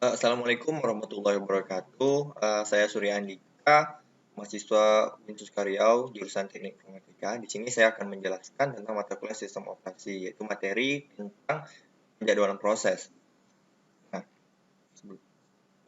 Assalamualaikum warahmatullahi wabarakatuh. Saya Surya Andika, mahasiswa Universitas Riau, jurusan Teknik Informatika. Di sini saya akan menjelaskan tentang mata kuliah Sistem Operasi, yaitu materi tentang penjadwalan proses. Nah,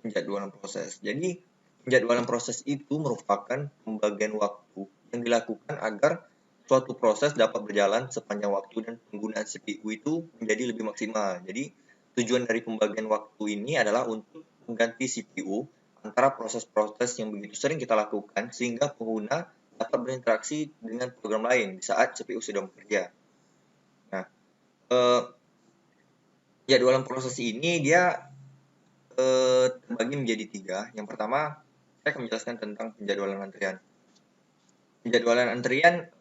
penjadwalan proses. Jadi, penjadwalan proses itu merupakan pembagian waktu yang dilakukan agar suatu proses dapat berjalan sepanjang waktu dan penggunaan CPU itu menjadi lebih maksimal. Jadi, tujuan dari pembagian waktu ini adalah untuk mengganti CPU antara proses-proses yang begitu sering kita lakukan sehingga pengguna dapat berinteraksi dengan program lain di saat CPU sedang bekerja. Nah, jadwalan proses ini dia terbagi menjadi tiga. Yang pertama, saya akan menjelaskan tentang penjadwalan antrian. Penjadwalan antrian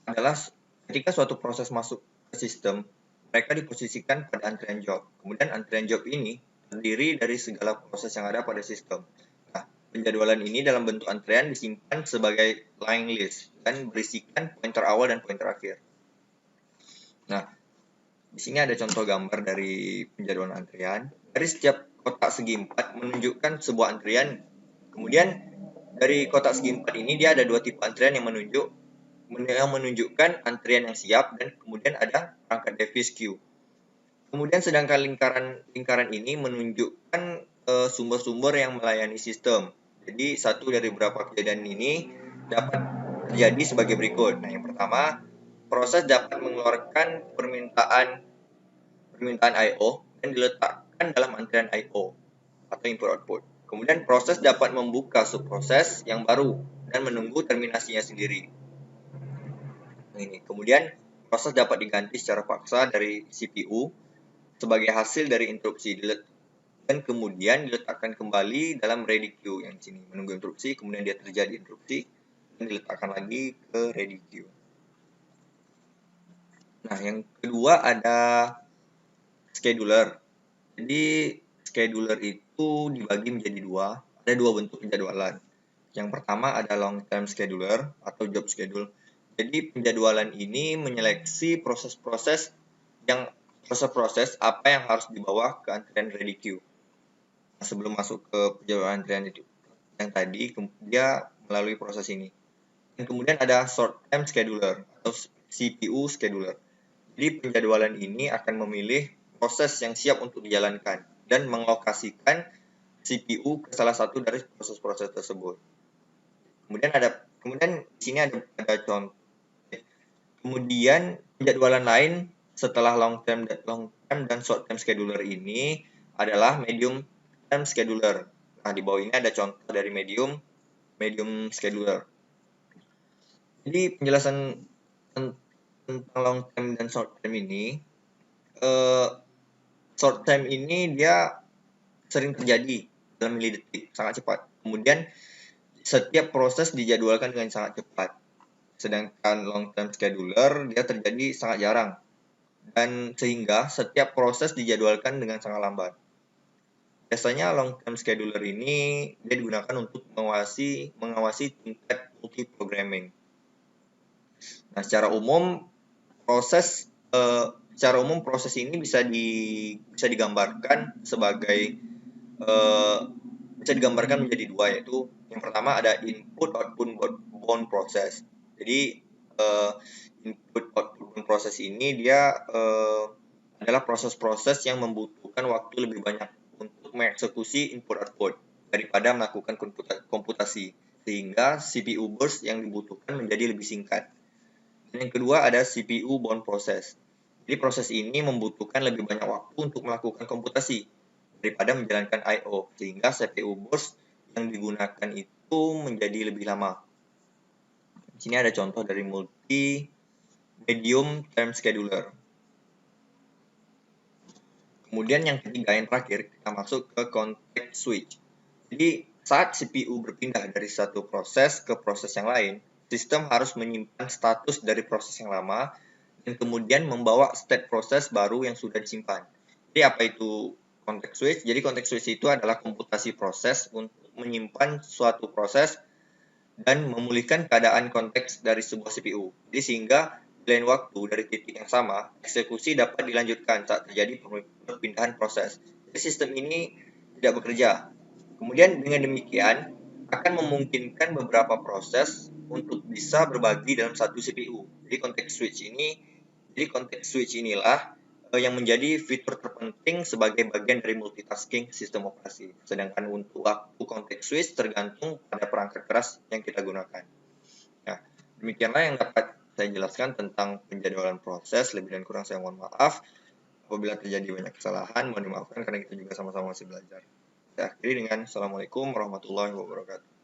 adalah ketika suatu proses masuk ke sistem, mereka diposisikan pada antrian job. Kemudian antrian job ini terdiri dari segala proses yang ada pada sistem. Nah, penjadwalan ini dalam bentuk antrian disimpan sebagai line list dan berisikan pointer awal dan pointer akhir. Nah, di sini ada contoh gambar dari penjadwalan antrian. Dari setiap kotak segi 4 menunjukkan sebuah antrian. Kemudian dari kotak segi 4 ini dia ada dua tipe antrian yang menunjukkan antrian yang siap dan kemudian ada perangkat device queue. Kemudian sedangkan lingkaran ini menunjukkan sumber-sumber yang melayani sistem. Jadi satu dari beberapa kejadian ini dapat terjadi sebagai berikut. Nah, yang pertama, proses dapat mengeluarkan permintaan I/O dan diletakkan dalam antrian I/O atau input output. Kemudian proses dapat membuka subproses yang baru dan menunggu terminasinya sendiri. Kemudian proses dapat diganti secara paksa dari CPU sebagai hasil dari interupsi dan kemudian diletakkan kembali dalam ready queue yang di sini menunggu interupsi, kemudian dia terjadi interupsi dan diletakkan lagi ke ready queue. Nah, yang kedua ada scheduler. Jadi scheduler itu dibagi menjadi dua, ada dua bentuk penjadwalan. Yang pertama ada long term scheduler atau job schedule. Jadi penjadwalan ini menyeleksi proses-proses apa yang harus dibawa ke antrian ready queue. Nah, sebelum masuk ke penjadwalan antrian itu yang tadi, dia melalui proses ini. Dan kemudian ada short term scheduler atau CPU scheduler. Jadi penjadwalan ini akan memilih proses yang siap untuk dijalankan dan mengalokasikan CPU ke salah satu dari proses-proses tersebut. Kemudian di sini ada contoh. Kemudian penjadwalan lain setelah long term dan short term scheduler ini adalah medium term scheduler. Nah, di bawah ini ada contoh dari medium scheduler. Jadi penjelasan tentang long term dan short term ini, short term ini dia sering terjadi dalam milidetik, sangat cepat. Kemudian setiap proses dijadwalkan dengan sangat cepat. Sedangkan long term scheduler dia terjadi sangat jarang. Dan sehingga setiap proses dijadwalkan dengan sangat lambat. Biasanya long term scheduler ini dia digunakan untuk mengawasi tingkat multi-programming. Nah, secara umum proses ini bisa digambarkan menjadi dua, yaitu yang pertama ada input output bound process. Jadi input output bound process ini dia adalah proses-proses yang membutuhkan waktu lebih banyak untuk mengeksekusi input output daripada melakukan komputasi, sehingga CPU burst yang dibutuhkan menjadi lebih singkat. Dan yang kedua ada CPU bound process. Jadi proses ini membutuhkan lebih banyak waktu untuk melakukan komputasi daripada menjalankan I/O, sehingga CPU burst yang digunakan itu menjadi lebih lama. Di sini ada contoh dari medium term scheduler. Kemudian yang ketiga, yang terakhir, kita masuk ke context switch. Jadi saat CPU berpindah dari satu proses ke proses yang lain, sistem harus menyimpan status dari proses yang lama dan kemudian membawa state proses baru yang sudah disimpan. Jadi apa itu context switch? Jadi context switch itu adalah komputasi proses untuk menyimpan suatu proses dan memulihkan keadaan konteks dari sebuah CPU. Jadi sehingga di lain waktu dari titik yang sama, eksekusi dapat dilanjutkan saat terjadi perpindahan proses. tapi sistem ini tidak bekerja. Kemudian dengan demikian akan memungkinkan beberapa proses untuk bisa berbagi dalam satu CPU. Jadi konteks switch inilah yang menjadi fitur terpenting sebagai bagian dari multitasking sistem operasi. Sedangkan untuk waktu konteks switch tergantung pada perangkat keras yang kita gunakan. Nah, demikianlah yang dapat saya jelaskan tentang penjadwalan proses. Lebih dan kurang saya mohon maaf. Apabila terjadi banyak kesalahan, mohon dimaafkan karena kita juga sama-sama masih belajar. Saya akhiri dengan Assalamualaikum warahmatullahi wabarakatuh.